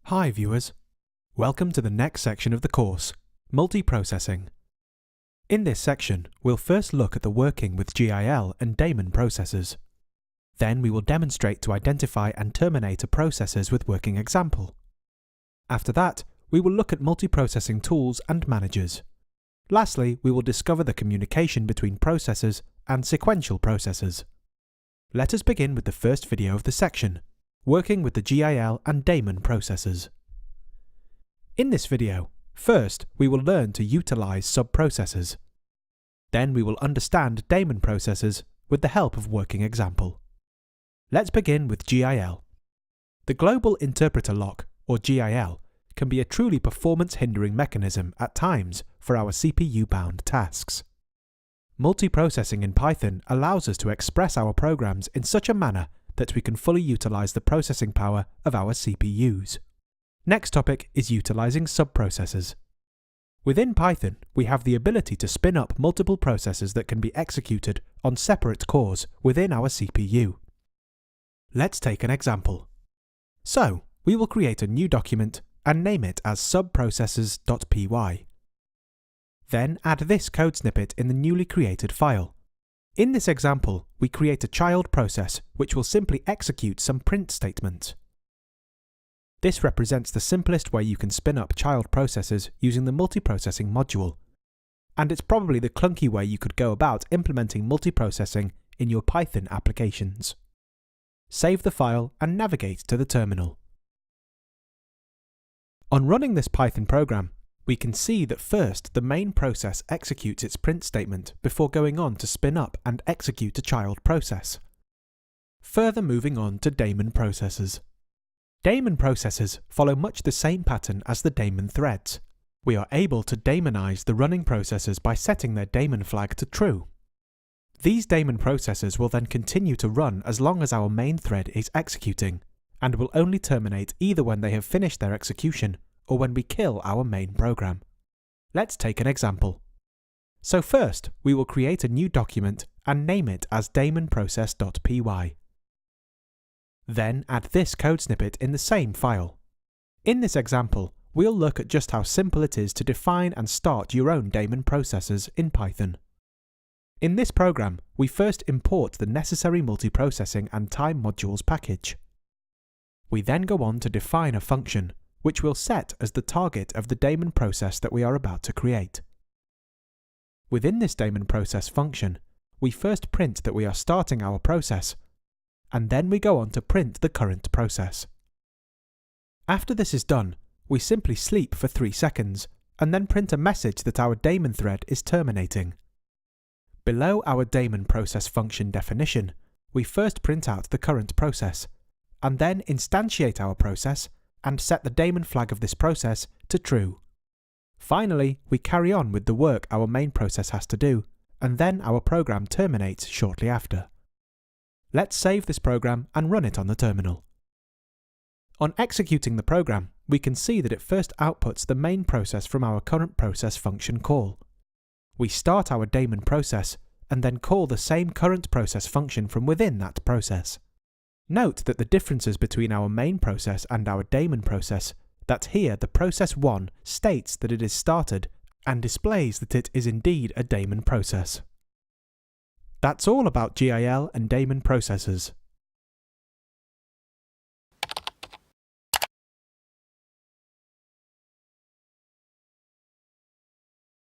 Hi viewers, welcome to the next section of the course, Multiprocessing. In this section, we'll first look at the working with GIL and Daemon processes. Then we will demonstrate to identify and terminate a processes with working example. After that, we will look at multiprocessing tools and managers. Lastly, we will discover the communication between processes and sequential processes. Let us begin with the first video of the section, working with the GIL and Daemon processes. In this video, first we will learn to utilize sub-processes. Then we will understand Daemon processes with the help of working example. Let's begin with GIL. The Global Interpreter Lock, or GIL, can be a truly performance-hindering mechanism at times for our CPU-bound tasks. Multiprocessing in Python allows us to express our programs in such a manner that we can fully utilize the processing power of our CPUs. Next topic is utilizing sub-processes. Within Python, we have the ability to spin up multiple processes that can be executed on separate cores within our CPU. Let's take an example. So, we will create a new document and name it as subprocesses.py. Then add this code snippet in the newly created file. In this example, we create a child process which will simply execute some print statements. This represents the simplest way you can spin up child processes using the multiprocessing module, and it's probably the clunky way you could go about implementing multiprocessing in your Python applications. Save the file and navigate to the terminal. On running this Python program, we can see that first the main process executes its print statement before going on to spin up and execute a child process. Further moving on to Daemon processes. Daemon processes follow much the same pattern as the daemon threads. We are able to daemonize the running processes by setting their daemon flag to true. These daemon processes will then continue to run as long as our main thread is executing, and will only terminate either when they have finished their execution or when we kill our main program. Let's take an example. So first, we will create a new document and name it as daemonprocess.py. Then add this code snippet in the same file. In this example, we'll look at just how simple it is to define and start your own daemon processes in Python. In this program, we first import the necessary multiprocessing and time modules package. We then go on to define a function, which we'll set as the target of the daemon process that we are about to create. Within this daemon process function, we first print that we are starting our process, and then we go on to print the current process. After this is done, we simply sleep for 3 seconds, and then print a message that our daemon thread is terminating. Below our daemon process function definition, we first print out the current process, and then instantiate our process and set the daemon flag of this process to true. Finally, we carry on with the work our main process has to do, and then our program terminates shortly after. Let's save this program and run it on the terminal. On executing the program, we can see that it first outputs the main process from our current process function call. We start our daemon process and then call the same current process function from within that process. Note that the differences between our main process and our daemon process, that here the process 1 states that it is started and displays that it is indeed a daemon process. That's all about GIL and Daemon processes.